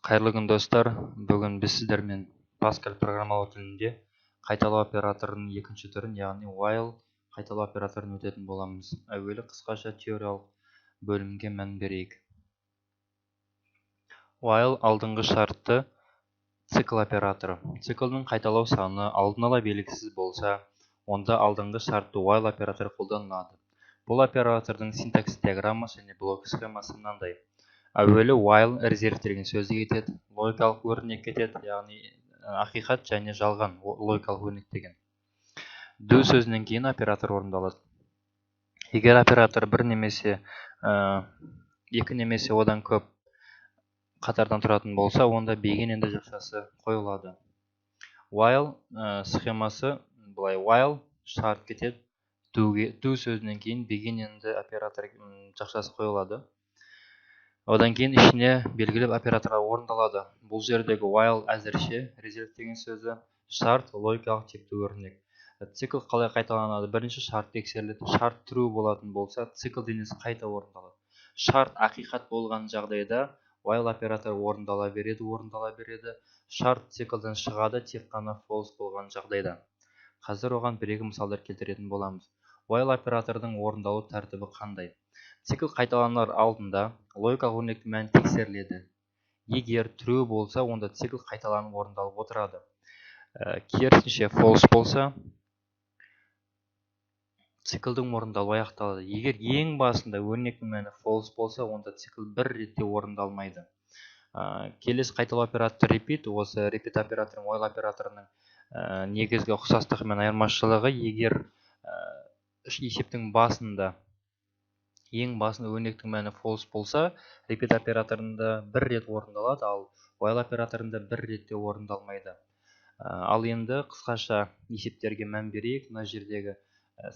Қайырлы күн достар. Бүгін біз сіздермен Pascal программалау тілінде қайталау операторының екінші түрін, яғни while қайталау операторын өтетін боламыз. Әуелі қысқаша теориялық бөлімге мән берейік. While алдыңғы шартты цикл операторы. Циклдің қайталау саны алдын ала белгісіз болса, онда алдыңғы шартты while операторы қолданылады. Бұл оператордың синтакс диаграммасы және блок схемасы мынандай. Әуелі while резервтелген сөзді кетеді, логикалық өрнек кетеді, яғни ақиқат және жалған логикалық өрнек деген. Do сөзінен кейін оператор орындалады. Егер оператор бір немесе екі немесе одан көп қатардан тұратын болса, онда begin енді жақшасы қойылады. While схемасы былай: while шарт кетеді, do сөзінен кейін begin енді оператор жақшасы қойылады. Одан кейін ішіне белгілі операторға орындалады. Бұл жердегі while әзірше резервтеген сөзі шарт логикалық типті өрнек. Цикл қалай қайталанады? Бірінші шарт тексеріледі. Шарт true болатын болса, цикл денесі қайта орындалады. Шарт ақиқат болған жағдайда while операторы орындала береді. Шарт циклдан шығады тек қана false болған жағдайда. Қазір оған бір-екі мысалдар келтіретін боламыз. While оператордың орындалу тәртібі қандай? Цикл қайталанар алдында логикалық өрнектің мәні тексеріледі. Егер true болса, онда цикл қайталанып орындалып отырады. Керісінше false болса, циклдің орындалуы аяқталады. Егер ең басында өрнектің мәні false болса, онда цикл бір ретте орындалмайды. Келесі қайталау операторы repeat. Осы repeat операторының while операторының негізгі ұқсастығы мен айырмашылығы: егер есептің басында ең басында өрнектің мәні false болса, repeat операторында бір рет орындалады, ал while операторында бір ретте орындалмайды. Ал енді қысқаша есептерге мән берейік. Мына жердегі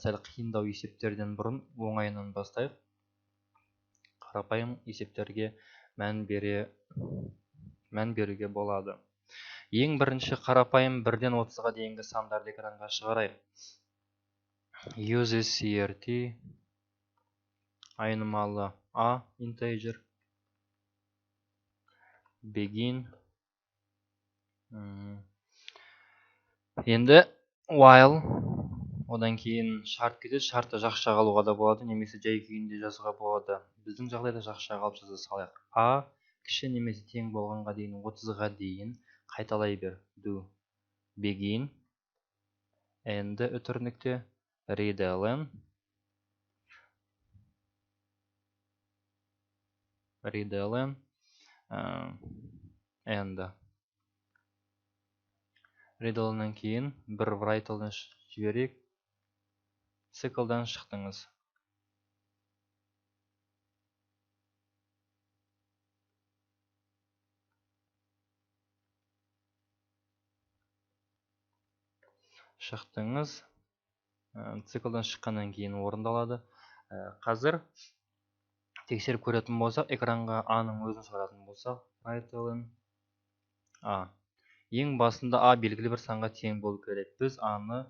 сәл қиындау есептерден бұрын оңайынан бастайық. Қарапайым есептерге мән беруге болады. Ең бірінші қарапайым 1-ден 30-ға дейінгі сандарды экранға шығарайық. Use CRT айнымалы A integer, begin. Енді while, одан кейін шарт кетеді. Шартты жақша қалуға да болады, немесе жай күйінде жазуға болады. Біздің жағдайда жақша қалып жаза салайық. A кіші немесе тең болғанға дейін 30-ға дейін қайталай бер. Do begin and үтірнікте readln and readln'нан кейін бір write'лны жіберейік. Циклдан шықтыңыз. Циклдан шыққаннан кейін орындалады. Қазір тексеріп көретін болсақ, экранға A-ның өзін шығаратын болсақ, write'лн A. Ең басында A белгілі бір санға тең болу керек. Біз A-ны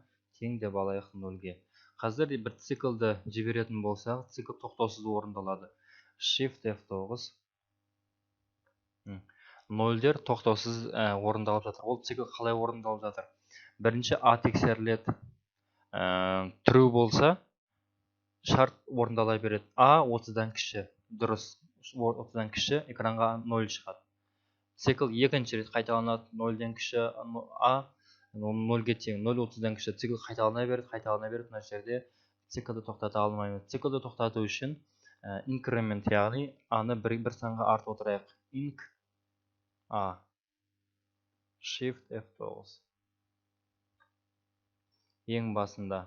тең деп алайық 0-ге. Қазір бір циклды жіберетін болсақ, цикл тоқтаусыз орындалады. Shift F9. 0-дер тоқтаусыз орындалып жатыр. Ол цикл қалай орындалып жатыр? Бірінші A тексеріледі. True болса, шарт орындала береді. A 30-дан кіші. Дұрыс, 30-дан кіші, экранға 0 шығады. Цикл екінші рет қайталанады. 0-ден кіші A 0-ге тең. 0 30-дан кіші. Цикл қайталана береді. Мына жерде циклды тоқтата алмаймыз. Циклды тоқтату үшін increment, яғни A-ны бір санға артып отырайық. Inc A. Shift F9. Ең басында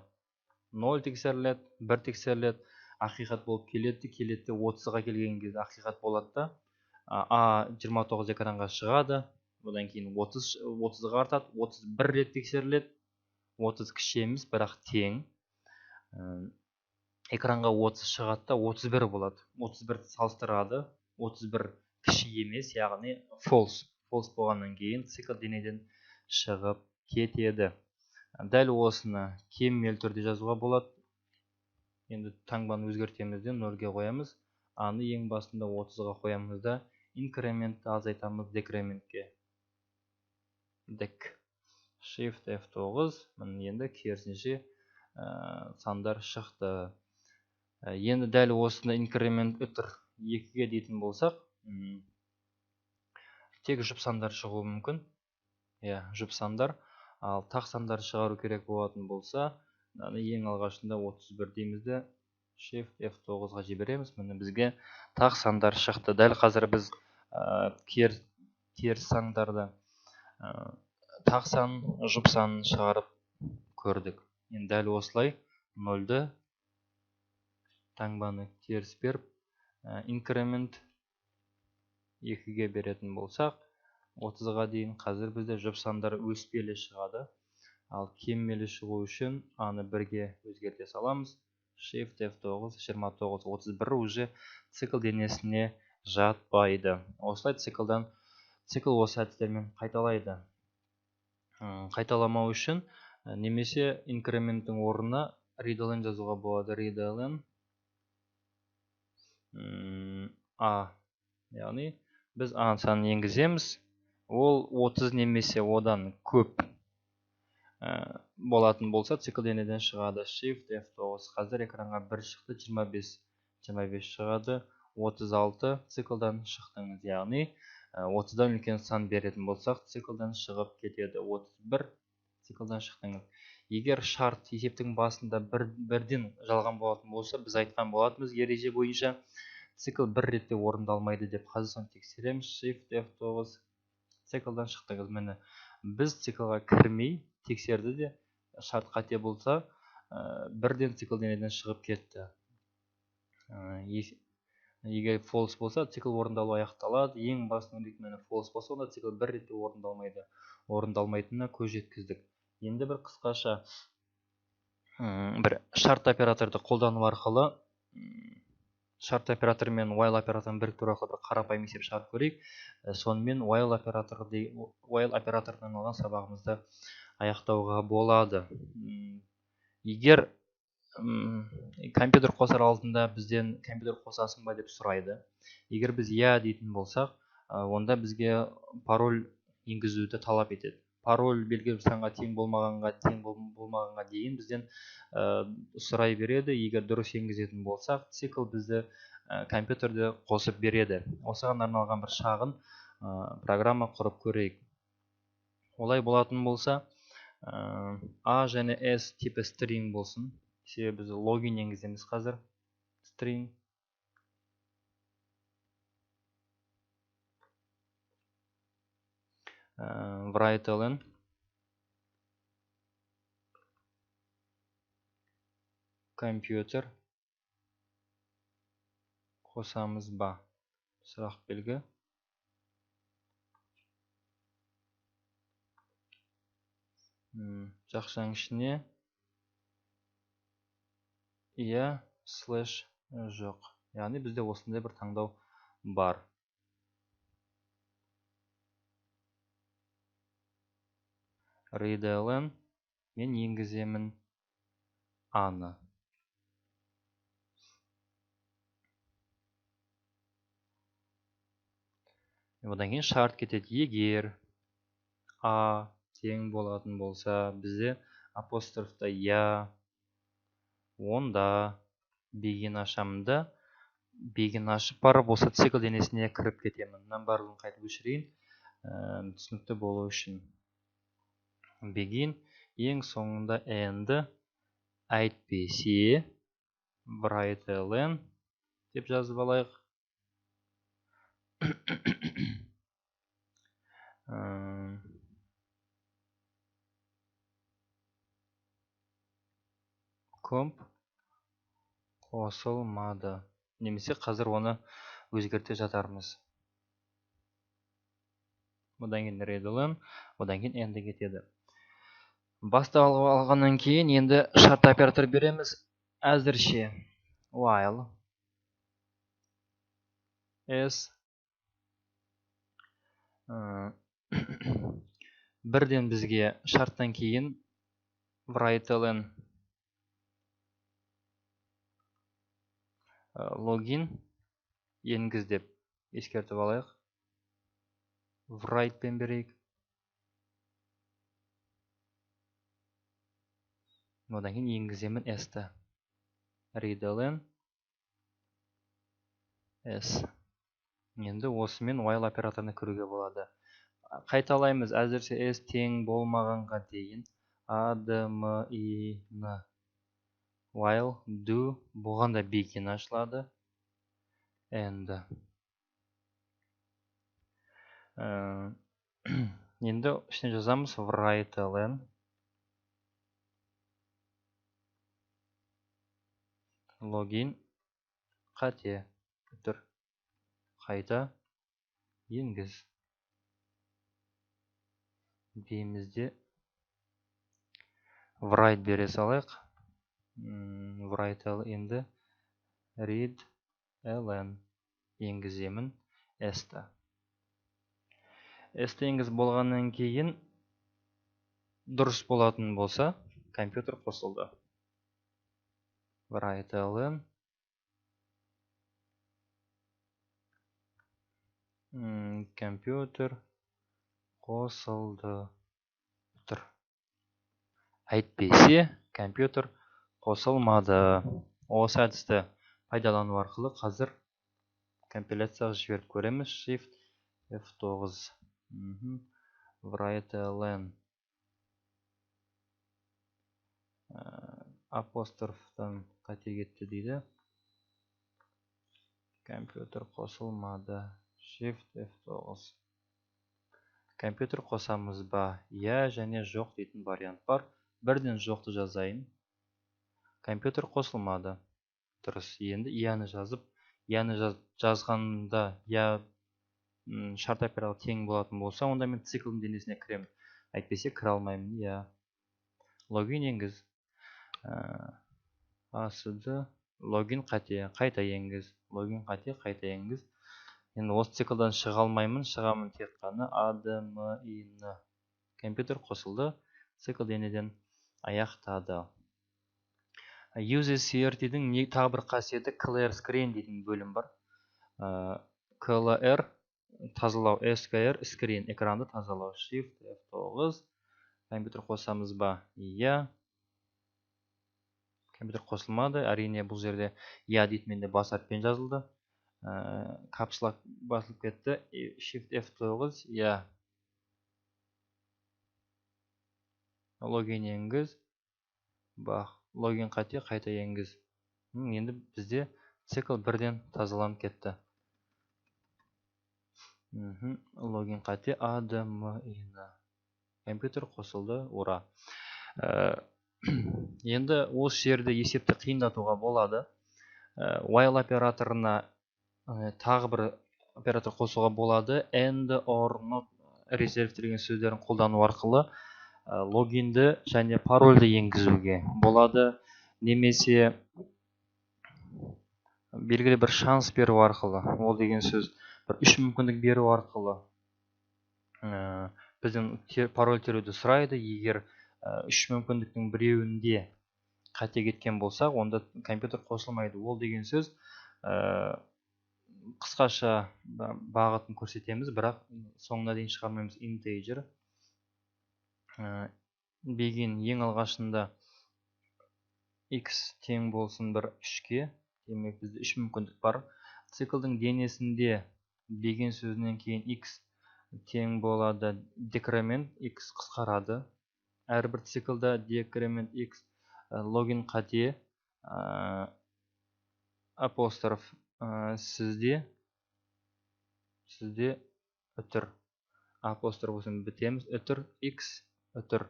0 тексеріледі, 1 тексеріледі, ақиқат болып келеді, 30-ға келген кезде ақиқат болады да, A 29 экранға шығады, одан кейін 30-ға артады, 31 рет тексеріледі, 30 кіші емес, бірақ тең. Экранға 30 шығады да 31 болады. 31 салыстырады, 31 кіші емес, яғни false. False болғаннан кейін цикл денеден шығып кетеді. Дәл осыны кемел түрде жазуға болады. Енді таңбаны өзгертеміз де 0-ге қоямыз. A-ны ең басында 30-ға қоямыз да инкрементті азайтамыз декрементке. Дек. Shift F9. Міне енді керісінше сандар шықты. Енді дәл осында инкремент үтір 2-ге дейтін болсақ, тек жұп сандар шығуы мүмкін. Жұп сандар. Ал тақ сандар шығару керек болатын болса, ең алғашында 31 деймізді. Shift F9-ға жібереміз. Міне бізге тақ сандар шықты. Дәл қазір біз теріс сандарды тақ сан, жұп санын шығарып көрдік. Енді дәл осылай 0-ді таңбаны теріс беріп, инкремент 2-ге беретін болсақ, 30-ға дейін қазір бізде жұп сандар өспелі шығады. Ал кеммелі шығу үшін аны 1-ге өзгерте саламыз. Shift F9, 29, 31 уже цикл денесіне жатпайды. Осылай цикл осы әдістермен қайталайды. Қайталамау үшін немесе инкременттің орнына readLn жазуға болады. readLn A. Яғни біз A санын енгіземіз. Ол 30 немесе одан көп болатын болса, цикл денеден шығады. Shift F9. Қазір экранға 1 шықты, 25 шығады. 36 циклдан шықтыңыз. Яғни 30-дан үлкен сан беретін болсақ, циклдан шығып кетеді. 31 циклдан шықтыңыз. Егер шарт есептің басында бірден жалған болатын болса, біз айтқан болатынбыз ереже бойынша цикл бір ретте орындалмайды деп. Қазір тексереміз. Shift F9. Циклдан шықтыңыз. Міне біз циклға кірмей тексерді де, шарт қате болса, бірден цикл денеден шығып кетті. Егер false болса, цикл орындалу аяқталады. Ең басының ретмені false болса, онда цикл бір ретте орындалмайды. Орындалмайтынына көз жеткіздік. Енді бір қысқаша бір шарт операторды қолдану арқылы, шарт операторы мен while операторын біріктіру арқылы бір қарапайым есеп шығарып көрейік. Сонымен while операторынан алған сабағымызды аяқтауға болады. Егер компьютер қосар алдында бізден компьютер қосасың ба деп сұрайды. Егер біз я дейтін болсақ, онда бізге пароль енгізуді талап етеді. Пароль белгілі бір санға тең болмағанға дейін бізден сұрай береді. Егер дұрыс енгізетін болсақ, цикл бізді компьютерді қосып береді. Осыған арналған бір шағын программа құрып көрейік. Олай болатын болса, A және S типі string болсын. Себебі біз логин енгіземіз қазір. String. WriteLn. Компьютер. Қосамыз ба? Сұрақ белгі. Жақшаның ішіне иә слэш жоқ. Яғни бізде осындай бір таңдау бар. readLn мен енгіземін аны. Одан кейін шарт кетеді. Егер A тең болатын болса, бізде апострофта я, онда беген ашамында, беген ашып барып, осы цикл денесіне кіріп кетемін. Мынан барлығын қайтып өшірейін, түсінікті болу үшін. Begin, ең соңында end'і әйтпесе, WriteLn деп жазып алайық. Комп қосылмады. Немесе қазір оны өзгерте жатармыз. Одан кейін readLn, одан кейін end'і кетеді. Басталып алғаннан кейін енді шарт оператор береміз. Әзірше while s бірден бізге шарттан кейін WriteLn логин енгіз деп ескертіп алайық. write'пен берейік. Одан кейін енгіземін s-ті. readln s. Енді осымен while операторына кіруге болады. Қайталаймыз, әзірше s тең болмағанға дейін admin while do болғанда begin ашылады. And енді ішіне жазамыз writeln login қате тұр. Қайта енгіз. Деймізде write бере салайық. Writeln енді readln енгіземін s-ті. S-ті енгіз болғаннан кейін дұрыс болатын болса, компьютер қосылды. writeln компьютер қосылды. Тұр. Әйтпесе, компьютер қосылмады. Осы әдісті пайдалану арқылы қазір компиляцияға жіберіп көреміз. Shift F9. writeln апострофтан қате кетті дейді. Компьютер қосылмады. Shift F9. Компьютер қосамыз ба? Я және жоқ дейтін вариант бар. Бірден жоқты жазайын. Компьютер қосылмады. Дұрыс. Енді яны жазып, яны жазғанда я шарт опералы тең болатын болса, онда мен циклдің денесіне кіремін. Әйтпесе кіре алмаймын. Я. Логин енгіз. Асыды. Логин қате. Қайта енгіз. Логин қате. Қайта енгіз. Енді осы циклдан шыға алмаймын. Шығамын тек қана admin. Компьютер қосылды. Цикл денеден аяқтады. UseCRT-дің тағы бір қасиеті clear screen дейтін бөлім бар. clear тазалау, SKR screen экранды тазалау. Shift F9. Компьютер қосамыз ба? Я. Компьютер қосылмады. Әрине бұл жерде я дейтменде бас әріппен жазылды. Капслак басылып кетті. Shift F9. Я. Логин енгіз. Бақ. Логин қате, қайта енгіз. Енді бізде цикл бірден тазаланып кетті. Логин қате, admin. Компьютер қосылды. Ура. Енді осы жерде есепті қиындатуға болады. While операторына тағы бір оператор қосуға болады. And or not reserved деген сөздерін қолдану арқылы логинді және парольді енгізуге болады. Немесе белгілі бір шанс беру арқылы. Ол деген сөз бір үш мүмкіндік беру арқылы біздің пароль теруді сұрайды. Егер үш мүмкіндіктің біреуінде қате кеткен болсақ, онда компьютер қосылмайды. Ол деген сөз қысқаша бағытын көрсетеміз, бірақ соңына дейін шығармаймыз. Integer begin ең алғашында x тең болсын бір 3-ке. Демек бізде үш мүмкіндік бар. Циклдің денесінде begin сөзінен кейін x тең болады decrement, x қысқарады. Әрбір циклда decrement x логин қате, апостроф сізде үтір. Апостроф өсін бітеміз. Үтір x үтір.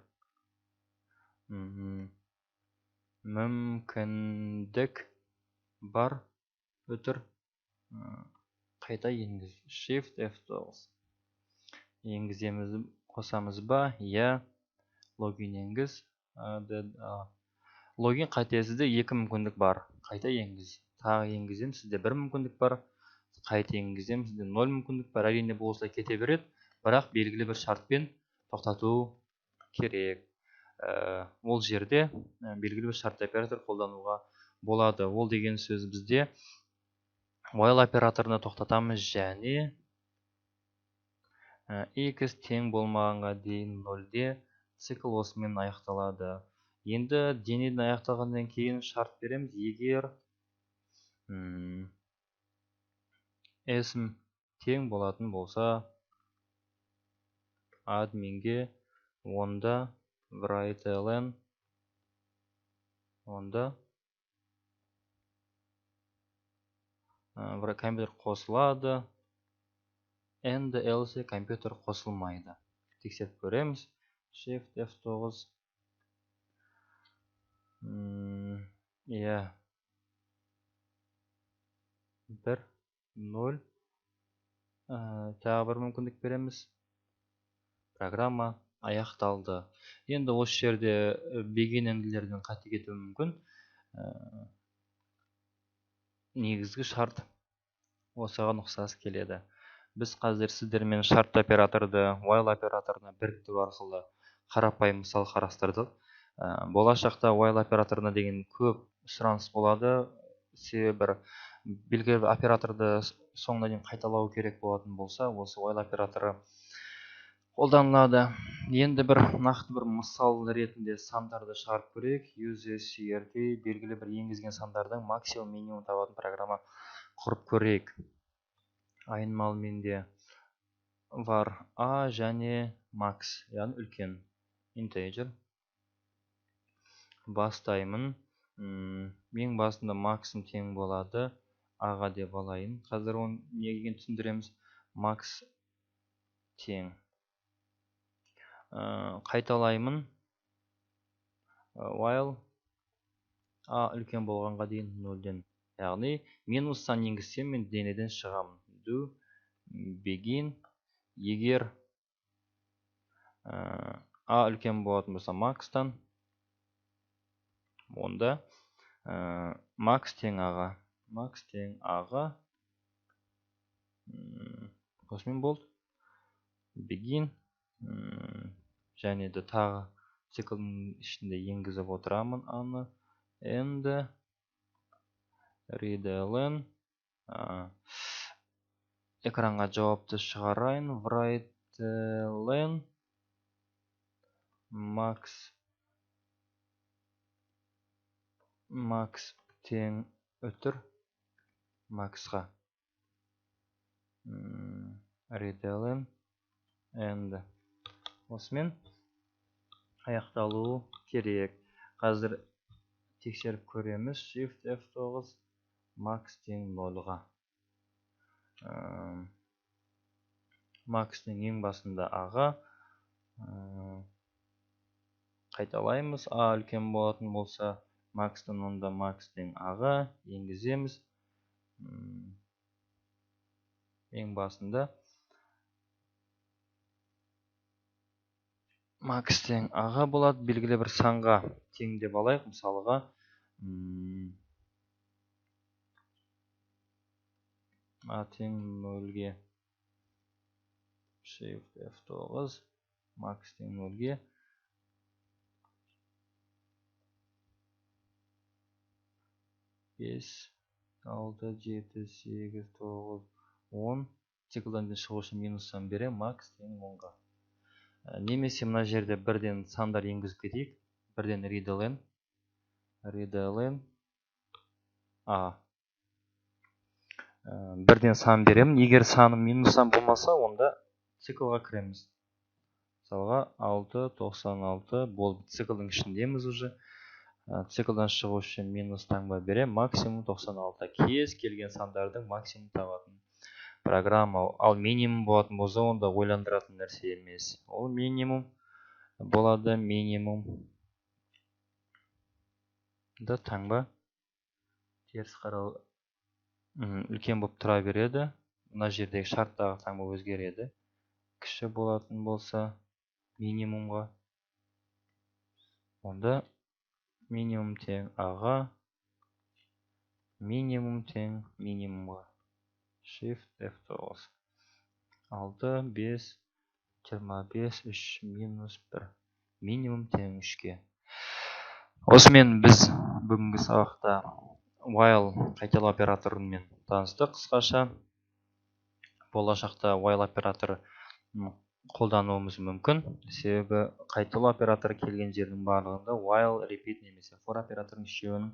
Мүмкіндік бар үтір. Қайта енгіз. Shift F9. Енгіземіз, қосамыз ба? Я. Логин енгіз. Логин қате, сізде екі мүмкіндік бар. Қайта енгіз. Тағы енгізем, сізде бір мүмкіндік бар. Қайта енгізем, сізде 0 мүмкіндік бар. Әрине бұл осылай кете береді, бірақ белгілі бір шартпен тоқтату керек. Ол жерде белгілі бір шарт оператор қолдануға болады. Ол деген сөз бізде while операторына тоқтатамыз және x тең болмағанға дейін 0-де цикл осымен аяқталады. Енді денеден аяқталғаннан кейін шарт береміз. Егер s тең болатын болса, админге онда write-ln компьютер қосылады, and else компьютер қосылмайды. Тексеріп көреміз. Shift F9. Иә. 1, 0. Тағы бір мүмкіндік береміз. Программа аяқталды. Енді осы жерде begin-end'лерден қате кетуі мүмкін. Негізгі шарт осыған ұқсас келеді. Біз қазір сіздермен шарт операторды while операторына біріктіру арқылы қарапайым мысал қарастырдық. Болашақта while операторына деген көп сұраныс болады. Себебі белгілі бір операторды соңына дейін қайталау керек болатын болса, осы while операторы қолданылады. Енді бір нақты бір мысал ретінде сандарды шығарып көрейік. Use CRT белгілі бір енгізген сандардың максимум минимум табатын программа құрып көрейік. Айнымалы менде var a және max, яғни үлкен integer. Бастаймын. Ең басында max'ым тең болады a-ға деп алайын. Қазір оны неге түсіндіреміз. Max тең. Қайталаймын. While a үлкен болғанға дейін 0-ден. Яғни минустан енгізсем мен денеден шығамын. Do begin. Егер a үлкен болатын болса max-тан, онда max тең a-ға. Max тең a-ға. Осымен болды. Begin. Және де тағы циклдің ішінде енгізіп отырамын аны. And readln. Экранға жауапты шығарайын. write-ln max тең өтір max-ға. readln and осымен аяқталуы керек. Қазір тексеріп көреміз. Shift F9 max тең 0-ға. Max тең ең басында a-ға. Қайталаймыз. A үлкен болатын болса, max-тан онда max тең a-ға енгіземіз. Ең басында max тең a-ға болады. Белгілі бір санға тең деп алайық. Мысалға a тең 0-ге. Shift F9 max тең 0-ге. 5, 6, 7, 8, 9, 10. Циклдан шығу үшін минустан берем. Max тең 10-ға. Немесе мына жерде бірден сандар енгізіп кетейік. Бірден readln a. Бірден сан берем. Егер саным минустан болмаса, онда циклға кіреміз. Мысалға 6, 96 болып циклдің ішіндеміз уже. Циклдан шығу үшін минус таңба берем. Максимум 96. Кез келген сандардың максимум табатын программа. Ал минимум болатын болса, онда ойландыратын нәрсе емес. Ол минимум болады. Минимум да таңба теріс қарау үлкен болып тұра береді. Мына жердегі шарттағы таңба өзгереді. Кіші болатын болса минимумға, онда минимум тең a-ға, минимум тең минимумға. Shift F9. 6, 5, 25, 3, минус 1. Минимум тең 3-ге. Осымен біз бүгінгі сабақта while қайталау операторымен таныстық қысқаша. Болашақта while операторы қолдануымыз мүмкін. Себебі қайталау операторы келген жердің барлығында while, repeat немесе for операторының үшеуінің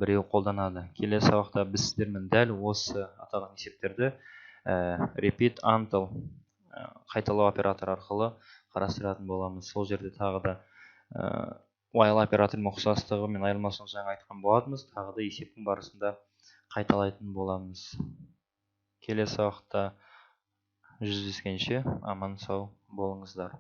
біреуі қолданады. Келесі сабақта біз сіздермен дәл осы аталған есептерді repeat, until қайталау операторы арқылы қарастыратын боламыз. Сол жерде тағы да while операторының ұқсастығы мен айырмасын жаңа айтқан болатынбыз. Тағы да есептің барысында қайталайтын боламыз. Келесі сабақта жүздескенше аман сау болыңыздар.